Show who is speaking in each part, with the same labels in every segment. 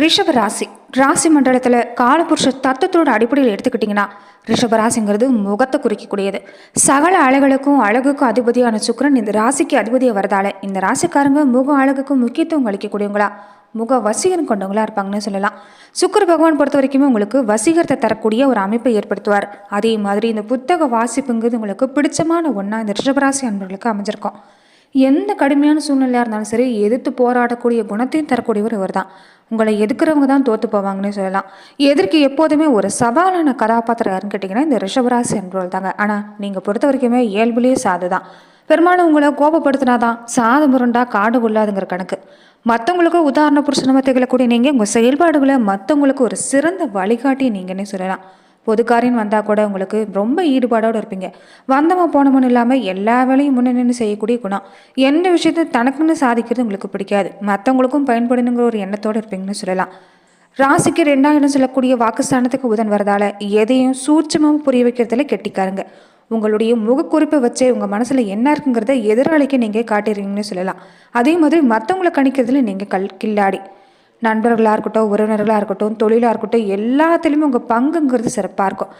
Speaker 1: ரிஷப ராசி ராசி மண்டலத்தில் காலபுருஷ தத்துவத்தோட அடிப்படையில் எடுத்துக்கிட்டிங்கன்னா ரிஷப ராசிங்கிறது முகத்தை குறிக்கக்கூடியது. சகல அழகுகளுக்கும் அழகுக்கும் அதிபதியான சுக்கிரன் இந்த ராசிக்கு அதிபதியாக வரதால இந்த ராசிக்காரங்க முக அழகுக்கும் முக்கியத்துவம் அளிக்கக்கூடியவங்களா முக வசீகரம் கொண்டவங்களா இருப்பாங்கன்னு சொல்லலாம். சுக்கிர பகவான் பொறுத்த வரைக்குமே உங்களுக்கு வசீகரத்தை தரக்கூடிய ஒரு அமைப்பை ஏற்படுத்துவார். அதே மாதிரி இந்த புத்தக வாசிப்புங்கிறது உங்களுக்கு பிடிச்சமான ஒன்றா இந்த ரிஷபராசி அன்பர்களுக்கு அமைஞ்சிருக்கும். எந்த கடுமையான சூழ்நிலையாக இருந்தாலும் சரி எதிர்த்து போராடக்கூடிய குணத்தையும் தரக்கூடியவர் இவர் தான். உங்களை எதிர்க்கிறவங்க தான் தோற்று போவாங்கன்னு சொல்லலாம். எதிர்க்கு எப்போதுமே ஒரு சவாலான கதாபாத்திரம் யாருன்னு கேட்டிங்கன்னா இந்த ரிஷபராசி அன்பர்கள் தாங்க. ஆனால் நீங்கள் பொறுத்த வரைக்குமே இயல்புலேயே சாது தான். பெரும்பாலும் உங்களை கோபப்படுத்தினாதான் சாது முருண்டா காடு கொள்ளாதுங்கிற கணக்கு. மற்றவங்களுக்கு உதாரண புருஷனமாக திகழக்கூடிய நீங்கள் உங்கள் செயல்பாடுகளை மற்றவங்களுக்கு ஒரு சிறந்த வழிகாட்டி நீங்கன்னே சொல்லலாம். பொதுக்காரின்னு வந்தால் கூட உங்களுக்கு ரொம்ப ஈடுபாடோடு இருப்பீங்க. வந்தவன் போனவன் இல்லாமல் எல்லா வேலையும் முன்ன நின்று செய்யக்கூடிய குணம். எந்த விஷயத்தை தனக்குன்னு சாதிக்கிறது உங்களுக்கு பிடிக்காது. மற்றவங்களுக்கும் பயன்படணுங்கிற ஒரு எண்ணத்தோடு இருப்பீங்கன்னு சொல்லலாம். ராசிக்கு 2ஆம் இடம் சொல்லக்கூடிய வாக்குஸ்தானத்துக்கு புதன் வரதால எதையும் சூட்சமாக புரிய வைக்கிறதுல கெட்டிக்காருங்க. உங்களுடைய முகக்குறிப்பை வச்சே உங்கள் மனசில் என்ன இருக்குங்கிறத எதிராளிக்கு நீங்கள் காட்டிடுறீங்கன்னு சொல்லலாம். அதே மாதிரி மற்றவங்களை கணிக்கிறதுல நீங்கள் கில்லாடி. நண்பர்களாக இருக்கட்டும், உறவினர்களாக இருக்கட்டும், தொழிலாக இருக்கட்டும், எல்லாத்துலேயுமே உங்கள் பங்குங்கிறது சிறப்பாக இருக்கும்.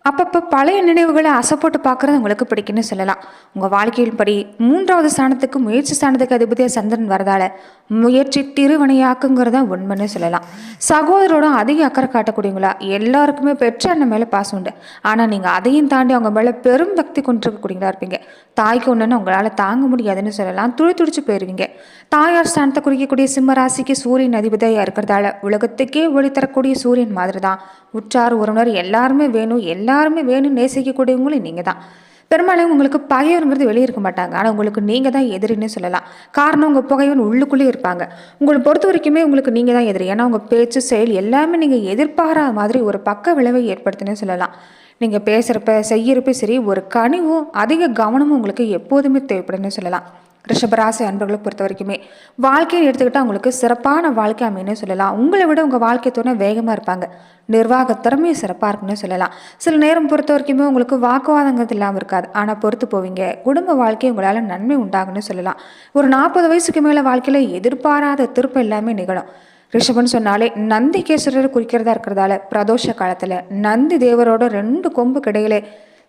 Speaker 1: அப்பப்போ பழைய நினைவுகளை அசைப்போட்டு பார்க்குறது உங்களுக்கு பிடிக்குன்னு சொல்லலாம். உங்கள் வாழ்க்கையின் படி 3வது ஸ்தானத்துக்கு முயற்சி ஸ்தானத்துக்கு அதிபதியாக சந்திரன் வரதால முயற்சி திருவனையாக்குங்கிறத உண்மைன்னு சொல்லலாம். சகோதரோட அதிக அக்கறை காட்டக்கூடியவங்களா எல்லாருக்குமே பெற்ற அண்ணன் மேலே பாசம் உண்டு. ஆனால் நீங்கள் அதையும் தாண்டி அவங்க மேலே பெரும் பக்தி கொண்டிருக்கக்கூடியவங்களா இருப்பீங்க. தாய்க்கு ஒன்றுன்னு உங்களால் தாங்க முடியாதுன்னு சொல்லலாம். துடிச்சு போயிடுவீங்க. தாயார் ஸ்தானத்தை குறிக்கக்கூடிய சிம்ம ராசிக்கு சூரியன் அதிபதியாக இருக்கிறதால உலகத்துக்கே ஒளி தரக்கூடிய சூரியன் மாதிரி தான் உற்றார் உறவினர் எல்லாருமே வேணும் நேசிக்கக்கூடியவங்களும் நீங்கள் தான். பெரும்பாலும் உங்களுக்கு பகைவருங்கிறது வெளியே இருக்க மாட்டாங்க. ஆனால் உங்களுக்கு நீங்கள் தான் எதிரின்னு சொல்லலாம். காரணம் உங்கள் பகைவன் உள்ளுக்குள்ளேயே இருப்பாங்க. உங்களை பொறுத்த வரைக்குமே உங்களுக்கு நீங்கள் தான் எதிரி. ஏன்னா உங்கள் பேச்சு செயல் எல்லாமே நீங்கள் எதிர்பாராத மாதிரி ஒரு பக்க விளைவை ஏற்படுத்துன்னு சொல்லலாம். நீங்கள் பேசுகிறப்ப செய்யறப்ப சரி ஒரு கனிவும் அதிக கவனமும் உங்களுக்கு எப்போதுமே தேவைப்படுன்னு சொல்லலாம். ரிஷபராசி அன்பர்களை பொறுத்த வரைக்குமே வாழ்க்கையை எடுத்துக்கிட்டால் உங்களுக்கு சிறப்பான வாழ்க்கை அமைன்னு சொல்லலாம். உங்களை விட உங்கள் வாழ்க்கை துணை வேகமாக இருப்பாங்க. நிர்வாக திறமையும் சிறப்பாக இருக்குன்னு சொல்லலாம். சில நேரம் பொறுத்த வரைக்குமே உங்களுக்கு வாக்குவாதங்கிறது இல்லாமல் இருக்காது. ஆனால் பொறுத்து போவீங்க. குடும்ப வாழ்க்கை உங்களால் நன்மை உண்டாகுன்னு சொல்லலாம். ஒரு 40 வயசுக்கு மேலே வாழ்க்கையில் எதிர்பாராத திருப்பம் எல்லாமே நிகழும். ரிஷபன் சொன்னாலே நந்திகேஸ்வரர் குறிக்கிறதா இருக்கிறதால பிரதோஷ காலத்தில் நந்தி தேவரோட 2 கொம்பு கிடையிலே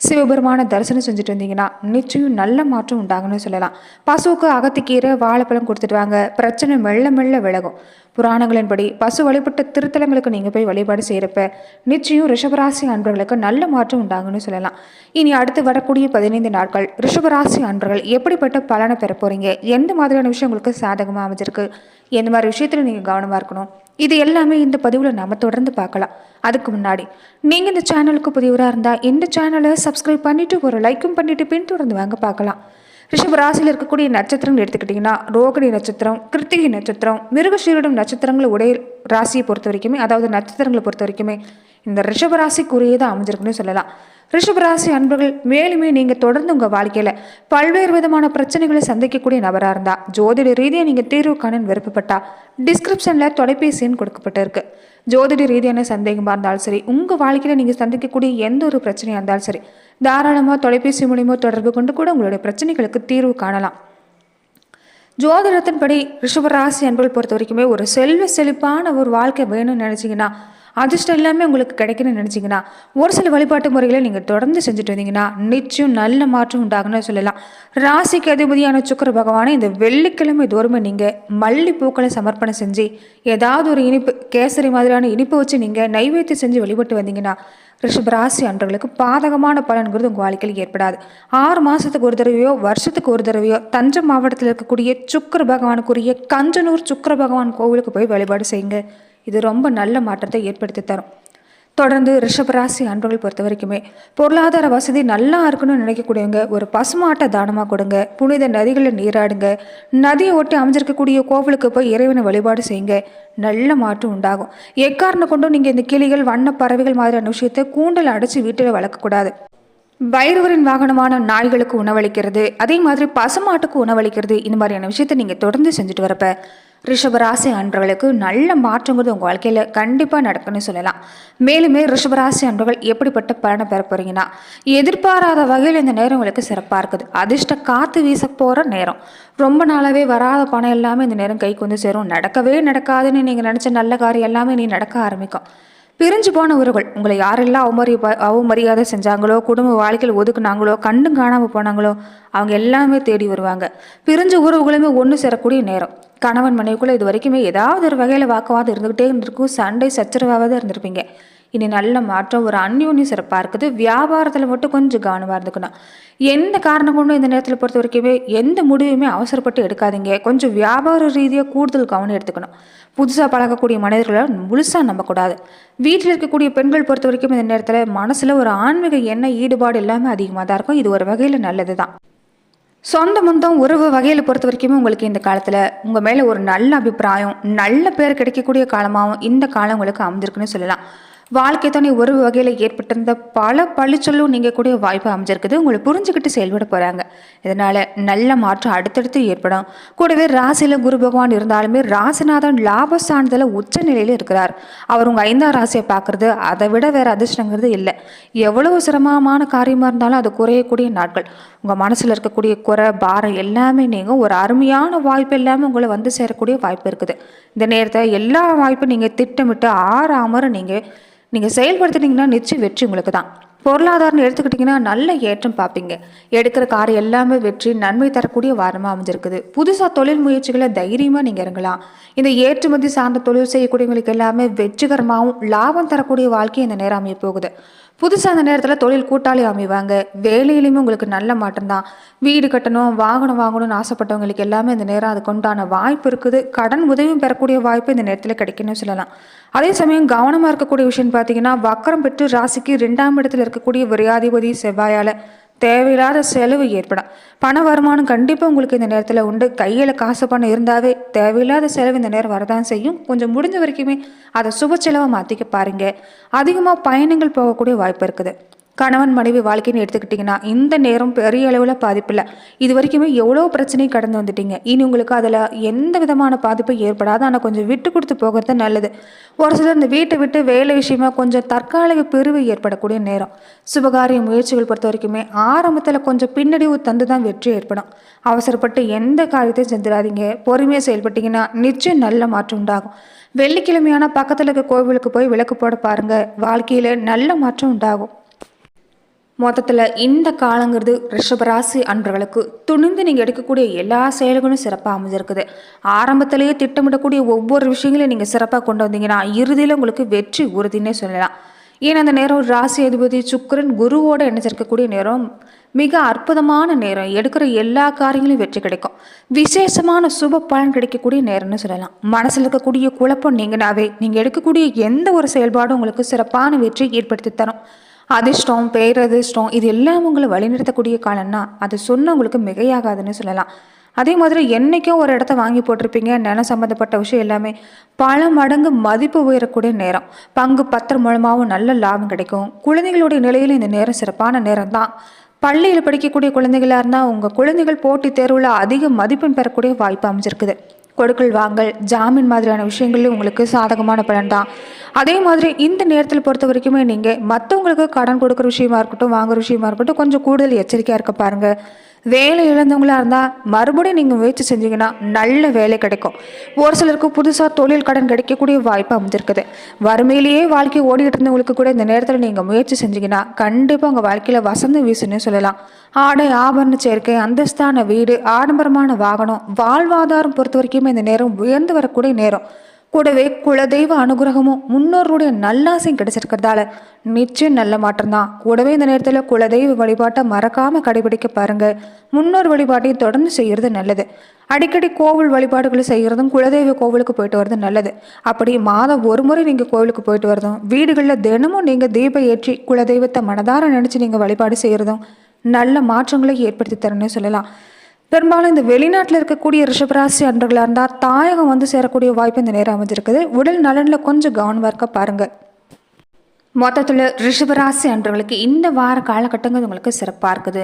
Speaker 1: சிவபெருமான தரிசனம் செஞ்சுட்டு இருந்தீங்கன்னா நிச்சயம் நல்ல மாற்றம் உண்டாகுன்னு சொல்லலாம். பசுவுக்கு அகத்திக்கீரை வாழைப்பழம் கொடுத்துட்டு வாங்க. பிரச்சனை மெல்ல மெல்ல விலகும். புராணங்களின்படி பசு வழிபட்ட திருத்தலங்களுக்கு நீங்கள் போய் வழிபாடு செய்கிறப்ப நிச்சயம் ரிஷபராசி அன்பர்களுக்கு நல்ல மாற்றம் உண்டாகுன்னு சொல்லலாம். இனி அடுத்து வரக்கூடிய 15 நாட்கள் ரிஷபராசி அன்பர்கள் எப்படிப்பட்ட பலனை பெற போகிறீங்க, எந்த மாதிரியான விஷயம் உங்களுக்கு சாதகமாக அமைஞ்சிருக்கு, எந்த மாதிரி விஷயத்தில் நீங்கள் கவனமாக இருக்கணும், இது எல்லாமே இந்த பதிவில் நம்ம தொடர்ந்து பார்க்கலாம். அதுக்கு முன்னாடி நீங்கள் இந்த சேனலுக்கு புதியவராக இருந்தால் இந்த சேனலை சப்ஸ்கிரைப் பண்ணிவிட்டு ஒரு லைக்கும் பண்ணிவிட்டு பின்தொடர்ந்து வாங்க பார்க்கலாம். ரிஷப ராசியில் இருக்கக்கூடிய நட்சத்திரங்கள் எடுத்துக்கிட்டிங்கன்னா ரோகிணி நட்சத்திரம், கிருத்திகை நட்சத்திரம், மிருகசீரிடம் நட்சத்திரங்கள் உடைய ராசியை பொறுத்த வரைக்குமே, அதாவது நட்சத்திரங்களை பொறுத்த வரைக்குமே இந்த ரிஷபராசிக்குரியதாக அமைஞ்சிருக்குன்னு சொல்லலாம். ரிஷபராசி அன்பர்கள் மேலுமே நீங்கள் தொடர்ந்து உங்கள் வாழ்க்கையில் பல்வேறு விதமான பிரச்சனைகளை சந்திக்கக்கூடிய நபராக இருந்தால் ஜோதிட ரீதியாக நீங்கள் தீர்வு காண விருப்பப்பட்டால் டிஸ்கிரிப்ஷனில் தொலைபேசி எண் கொடுக்கப்பட்டிருக்கு. ஜோதிட ரீதியான சந்தேகமாக இருந்தாலும் சரி, உங்கள் வாழ்க்கையில் நீங்கள் சந்திக்கக்கூடிய எந்த ஒரு பிரச்சனையாக இருந்தாலும் சரி, தாராளமாக தொலைபேசி மூலியமாக தொடர்பு கொண்டு கூட உங்களுடைய பிரச்சனைகளுக்கு தீர்வு காணலாம். ஜோதிடத்தின்படி ரிஷபராசி அன்பர்கள் பொறுத்த வரைக்குமே ஒரு செல்வ செழிப்பான ஒரு வாழ்க்கை வேணும்னு நினச்சிங்கன்னா, அதிர்ஷ்டம் எல்லாமே உங்களுக்கு கிடைக்கணும்னு நினச்சிங்கன்னா, ஒரு சில வழிபாட்டு முறைகளை நீங்கள் தொடர்ந்து செஞ்சுட்டு வந்தீங்கன்னா நிச்சயம் நல்ல மாற்றம் உண்டாகுன்னு சொல்லலாம். ராசிக்கு அதிபதியான சுக்கிர பகவானை இந்த வெள்ளிக்கிழமை தோறுமே நீங்கள் மல்லிப்பூக்களை சமர்ப்பணம் செஞ்சு ஏதாவது ஒரு இனிப்பு கேசரி மாதிரியான இனிப்பு வச்சு நீங்கள் நைவேத்தியம் செஞ்சு வழிபட்டு வந்தீங்கன்னா ரிஷபராசி அன்பர்களுக்கு பாதகமான பலன்கிறது உங்கள் வாழ்க்கையில் ஏற்படாது. 6 மாதத்துக்கு ஒரு தடவையோ வருஷத்துக்கு ஒரு தடவையோ தஞ்சை மாவட்டத்தில் இருக்கக்கூடிய சுக்கிர பகவானுக்குரிய கஞ்சனூர் சுக்கிர பகவான் கோவிலுக்கு போய் வழிபாடு செய்யுங்க. இது ரொம்ப நல்ல மாற்றத்தை ஏற்படுத்தி தரும். தொடர்ந்து ரிஷபராசி அன்பர்கள் பொறுத்த வரைக்குமே பொருளாதார வசதி நல்லா இருக்கணும்னு நினைக்கக்கூடியவங்க ஒரு பசுமாட்டை தானமாக கொடுங்க. புனித நதிகளில் நீராடுங்க. நதியை ஒட்டி அமைஞ்சிருக்கக்கூடிய கோவிலுக்கு போய் இறைவனை வழிபாடு செய்யுங்க. நல்ல மாற்றம் உண்டாகும். எக்காரணம் கொண்டும் நீங்கள் இந்த கிளிகள் வண்ண பறவைகள் மாதிரியான விஷயத்தை கூண்டில் அடைச்சி வீட்டில் வளர்க்கக்கூடாது. பைரவரின் வாகனமான நாய்களுக்கு உணவளிக்கிறது, அதே மாதிரி பசுமாட்டுக்கு உணவளிக்கிறது, இந்த மாதிரியான விஷயத்தை நீங்கள் தொடர்ந்து செஞ்சுட்டு வரப்ப ரிஷபராசி அன்பர்களுக்கு நல்ல மாற்றங்கிறது உங்கள் வாழ்க்கையில் கண்டிப்பாக நடக்குன்னு சொல்லலாம். மேலுமே ரிஷபராசி அன்பர்கள் எப்படிப்பட்ட பலனை பெற போறீங்கன்னா, எதிர்பாராத வகையில் இந்த நேரம் உங்களுக்கு சிறப்பாக இருக்குது. அதிர்ஷ்ட காற்று வீச போகிற நேரம். ரொம்ப நாளாகவே வராத பணம் எல்லாமே இந்த நேரம் கைக்கு வந்து சேரும். நடக்கவே நடக்காதுன்னு நீங்கள் நினச்ச நல்ல காரியம் எல்லாமே நீ நடக்க ஆரம்பிக்கும். பிரிஞ்சு போன உறவுகள் உங்களை யாரெல்லாம் அவமரியாதை செஞ்சாங்களோ, குடும்ப வாழ்க்கையில் ஒதுக்குனாங்களோ, கண்டும் காணாமல் போனாங்களோ, அவங்க எல்லாமே தேடி வருவாங்க. பிரிஞ்ச உறவுகளுமே ஒன்று சேரக்கூடிய நேரம். கணவன் மனைவிக்குள்ளே இது வரைக்குமே ஏதாவது ஒரு வகையில் வாக்குவாதம் இருந்துகிட்டே இருந்திருக்கும். சண்டை சச்சரவாக தான் இருந்திருப்பீங்க. இனி நல்ல மாற்றம், ஒரு அந்யோன்யம் சிறப்பாக இருக்குது. வியாபாரத்தில் மட்டும் கொஞ்சம் கவனமாக இருந்துக்கணும். எந்த காரணம் கொண்டும் இந்த நேரத்தில் பொறுத்த வரைக்குமே எந்த முடிவுமே அவசரப்பட்டு எடுக்காதீங்க. கொஞ்சம் வியாபார ரீதியாக கூடுதல் கவனம் எடுத்துக்கணும். புதுசாக பழகக்கூடிய மனிதர்களை முழுசாக நம்பக்கூடாது. வீட்டில் இருக்கக்கூடிய பெண்கள் பொறுத்த வரைக்கும் இந்த நேரத்தில் மனசில் ஒரு ஆன்மீக எண்ணெய் ஈடுபாடு எல்லாமே அதிகமாக தான் இருக்கும். இது ஒரு வகையில் நல்லது தான். சொந்த பந்தம் உறவு வகையில் பொறுத்த வரைக்குமே உங்களுக்கு இந்த காலத்தில் உங்கள் மேலே ஒரு நல்ல அபிப்பிராயம், நல்ல பேர் கிடைக்கக்கூடிய காலமாகவும் இந்த காலம் உங்களுக்கு அமைஞ்சிருக்குன்னு சொல்லலாம். வாழ்க்கை துணை உறவு வகையில் ஏற்பட்டிருந்த பல பழிச்சொல்லும் நீங்கள் கூட வாய்ப்பு அமைஞ்சிருக்குது. உங்களை புரிஞ்சுக்கிட்டு செயல்பட போகிறாங்க. இதனால் நல்ல மாற்றம் அடுத்தடுத்து ஏற்படும். கூடவே ராசியில் குரு பகவான் இருந்தாலுமே ராசிநாதன் லாபஸ்தானத்தில் உச்ச நிலையில் இருக்கிறார். அவர் உங்கள் 5ஆம் ராசியை பார்க்குறது அதை விட வேறு அதிர்ஷ்டங்கிறது இல்லை. எவ்வளவு சிரமமான காரியமாக இருந்தாலும் அது குறையக்கூடிய நாட்கள். உங்கள் மனசில் இருக்கக்கூடிய குறை பாரம் எல்லாமே நீங்கள் ஒரு அருமையான வாய்ப்பு எல்லாமே உங்களை வந்து சேரக்கூடிய வாய்ப்பு இருக்குது. இந்த நேரத்தை எல்லா வாய்ப்பும் நீங்கள் திட்டமிட்டு ஆறாமற நீங்கள் செயல்படுத்தினீங்கன்னா நிச்சயம் வெற்றி உங்களுக்கு தான். பொருளாதாரம் எடுத்துக்கிட்டிங்கன்னா நல்ல ஏற்றம் பார்ப்பீங்க. எடுக்கிற காரியம் எல்லாமே வெற்றி நன்மை தரக்கூடிய வாரமாக அமைஞ்சிருக்குது. புதுசாக தொழில் முயற்சிகளை தைரியமாக நீங்கள் இறங்கலாம். இந்த ஏற்றுமதி சார்ந்த தொழில் செய்யக்கூடியவங்களுக்கு எல்லாமே வெற்றிகரமாகவும் லாபம் தரக்கூடிய வாழ்க்கை இந்த நேரம் அமைய போகுது. புதுசாக அந்த நேரத்தில் தொழில் கூட்டாளி அமைவாங்க. வேலையிலையுமே உங்களுக்கு நல்ல மாற்றம் தான். வீடு கட்டணும், வாகனம் வாங்கணும்னு ஆசைப்பட்டவங்களுக்கு எல்லாமே இந்த நேரம் அதுக்கு உண்டான வாய்ப்பு இருக்குது. கடன் உதவியும் பெறக்கூடிய வாய்ப்பு இந்த நேரத்தில் கிடைக்குன்னு சொல்லலாம். அதே சமயம் கவனமாக இருக்கக்கூடிய விஷயம் பார்த்தீங்கன்னா, வக்கரம் பெற்று ராசிக்கு 2ஆம் இடத்துல இருக்கக்கூடிய விரையாதிபதி செவ்வாயால் தேவையில்லாத செலவு ஏற்படும். பண வருமானம் கண்டிப்பாக உங்களுக்கு இந்த நேரத்தில் உண்டு. கையில் காசு பணம் இருந்தாவே தேவையில்லாத செலவு இந்த நேரம் வரதான் செய்யும். கொஞ்சம் முடிஞ்ச வரைக்குமே அதை சுப செலவை மாற்றிக்க பாருங்க. அதிகமாக பயணங்கள் போகக்கூடிய வாய்ப்பு இருக்குது. கணவன் மனைவி வாழ்க்கைன்னு எடுத்துக்கிட்டிங்கன்னா இந்த நேரம் பெரிய அளவில் பாதிப்பு இல்லை. இது வரைக்குமே எவ்வளோ பிரச்சனையை கடந்து வந்துட்டீங்க. இனி உங்களுக்கு அதில் எந்த விதமான பாதிப்பும் ஏற்படாது. ஆனால் கொஞ்சம் விட்டு கொடுத்து போகிறது நல்லது. ஒரு சிலர் இந்த வீட்டை விட்டு வேலை விஷயமா கொஞ்சம் தற்காலிக பிரிவு ஏற்படக்கூடிய நேரம். சுபகாரிய முயற்சிகள் பொறுத்த வரைக்குமே ஆரம்பத்தில் கொஞ்சம் பின்னடைவு தந்து தான் வெற்றி ஏற்படும். அவசரப்பட்டு எந்த காரியத்தையும் செஞ்சிடாதீங்க. பொறுமையாக செயல்பட்டீங்கன்னா நிச்சயம் நல்ல மாற்றம் உண்டாகும். வெள்ளிக்கிழமையான பக்கத்தில் இருக்க கோவிலுக்கு போய் விளக்கு போட பாருங்கள். வாழ்க்கையில் நல்ல மாற்றம் உண்டாகும். மொத்தத்தில் இந்த காலங்கிறது ரிஷபராசி அன்பர்களுக்கு துணிந்து நீங்கள் எடுக்கக்கூடிய எல்லா செயல்களும் சிறப்பாக அமைஞ்சிருக்குது. ஆரம்பத்திலேயே திட்டமிடக்கூடிய ஒவ்வொரு விஷயங்களையும் நீங்கள் சிறப்பாக கொண்டு வந்தீங்கன்னா இறுதியில் உங்களுக்கு வெற்றி உறுதினே சொல்லலாம். ஏன்னா அந்த நேரம் ராசி அதிபதி சுக்கிரன் குருவோடு இணைச்சிருக்கக்கூடிய நேரம் மிக அற்புதமான நேரம். எடுக்கிற எல்லா காரியங்களையும் வெற்றி கிடைக்கும். விசேஷமான சுப பலன் கிடைக்கக்கூடிய நேரம்னு சொல்லலாம். மனசில் இருக்கக்கூடிய குழப்பம் நீங்களாவே நீங்கள் எடுக்கக்கூடிய எந்த ஒரு செயல்பாடும் உங்களுக்கு சிறப்பான வெற்றி ஏற்படுத்தி தரும். அதிர்ஷ்டம் பேரதிர்ஷ்டம் இது எல்லாம் உங்களை வழிநிறுத்தக்கூடிய காலம்னா அது சொன்ன உங்களுக்கு மிகையாகாதுன்னு சொல்லலாம். அதே மாதிரி என்றைக்கும் ஒரு இடத்த வாங்கி போட்டிருப்பீங்க. நிலம் சம்மந்தப்பட்ட விஷயம் எல்லாமே பல மடங்கு மதிப்பு உயரக்கூடிய நேரம். பங்கு பத்திரம் மூலமாகவும் நல்ல லாபம் கிடைக்கும். குழந்தைகளுடைய நிலையில் இந்த நேரம் சிறப்பான நேரம் தான். பள்ளியில் படிக்கக்கூடிய குழந்தைகளாக இருந்தால் உங்கள் குழந்தைகள் போட்டித் தேர்வில் அதிக மதிப்பெண் பெறக்கூடிய வாய்ப்பு அமைஞ்சிருக்குது. கொடுக்கல் வாங்கல் ஜாமீன் மாதிரியான விஷயங்கள்லையும் உங்களுக்கு சாதகமான பலன் தான். அதே மாதிரி இந்த நேரத்தில் பொறுத்த வரைக்குமே நீங்கள் மற்றவங்களுக்கு கடன் கொடுக்குற விஷயமா இருக்கட்டும், வாங்குற விஷயமா இருக்கட்டும், கொஞ்சம் கூடுதல் எச்சரிக்கையாக இருக்க பாருங்கள். வேலை இழந்தவங்களா இருந்தால் மறுபடியும் நீங்கள் முயற்சி செஞ்சீங்கன்னா நல்ல வேலை கிடைக்கும். ஒரு சிலருக்கு புதுசாக தொழில் கடன் கிடைக்கக்கூடிய வாய்ப்பு அமைஞ்சிருக்குது. வறுமையிலேயே வாழ்க்கை ஓடிக்கிட்டு இருந்தவங்களுக்கு கூட இந்த நேரத்தில் நீங்கள் முயற்சி செஞ்சீங்கன்னா கண்டிப்பாக உங்கள் வாழ்க்கையில் வசந்தம் வீசுன்னு சொல்லலாம். ஆடை ஆபரண சேர்க்கை, அந்தஸ்தான வீடு, ஆடம்பரமான வாகனம், வாழ்வாதாரம் பொறுத்த வரைக்குமே இந்த நேரம் உயர்ந்து வரக்கூடிய நேரம். கூடவே குலதெய்வ அனுகிரகமும் முன்னோருடைய நல்லாசையும் கிடைச்சிருக்கிறதால நிச்சயம் நல்ல மாற்றம் தான். கூடவே இந்த நேரத்தில் குலதெய்வ வழிபாட்டை மறக்காமல் கடைபிடிக்க பாருங்க. முன்னோர் வழிபாட்டையும் தொடர்ந்து செய்கிறது நல்லது. அடிக்கடி கோவில் வழிபாடுகளை செய்கிறதும் குலதெய்வ கோவிலுக்கு போயிட்டு வரது நல்லது. அப்படி மாதம் ஒரு முறை நீங்கள் கோவிலுக்கு போயிட்டு வரதும், வீடுகளில் தினமும் நீங்கள் தீபம் ஏற்றி குலதெய்வத்தை மனதார நினச்சி நீங்கள் வழிபாடு செய்கிறதும் நல்ல மாற்றங்களை ஏற்படுத்தி தரணும்னு சொல்லலாம். பெரும்பாலும் இந்த வெளிநாட்டில் இருக்கக்கூடிய ரிஷபராசி அன்பர்களாக இருந்தால் தாயகம் வந்து சேரக்கூடிய வாய்ப்பு இந்த நேரம் அமைஞ்சிருக்குது. உடல் நலனில் கொஞ்சம் கவனமாக இருக்க பாருங்கள். மொத்தத்தில் ரிஷபராசி அன்பர்களுக்கு இந்த வார காலகட்டங்கள் உங்களுக்கு சிறப்பாக இருக்குது.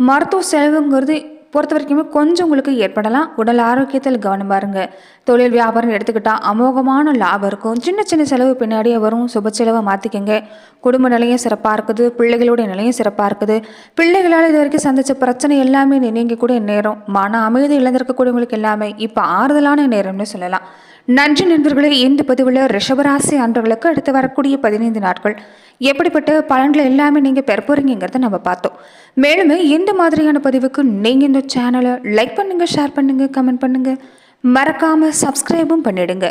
Speaker 1: மருத்துவ செலவுங்கிறது பொறுத்த வரைக்குமே கொஞ்சம் உங்களுக்கு ஏற்படலாம். உடல் ஆரோக்கியத்தில் கவனமாக இருங்க. தொழில் வியாபாரம் எடுத்துக்கிட்டால் அமோகமான லாபம் இருக்கும். சின்ன சின்ன செலவு பின்னாடியே வரும். சுப செலவை மாற்றிக்கங்க. குடும்ப நிலையும் சிறப்பாக இருக்குது. பிள்ளைகளுடைய நிலையும் சிறப்பாக இருக்குது. பிள்ளைகளால் இது வரைக்கும் சந்தித்த பிரச்சனை எல்லாமே நீங்கக்கூடிய நேரம். மன அமைதி இழந்திருக்கக்கூடியவங்களுக்கு எல்லாமே இப்போ ஆறுதலான நேரம்னு சொல்லலாம். நன்றி நண்பர்களே. இந்த பதிவில் ரிஷபராசி அன்றவர்களுக்கு அடுத்து வரக்கூடிய 15 நாட்கள் எப்படிப்பட்ட பலன்களை எல்லாமே நீங்கள் பெற போறீங்கிறத நம்ம பார்த்தோம். மேலும் இந்த மாதிரியான பதிவுக்கு நீங்கள் இந்த சேனலை லைக் பண்ணுங்கள், ஷேர் பண்ணுங்கள், கமெண்ட் பண்ணுங்கள், மறக்காமல் சப்ஸ்கிரைபும் பண்ணிடுங்க.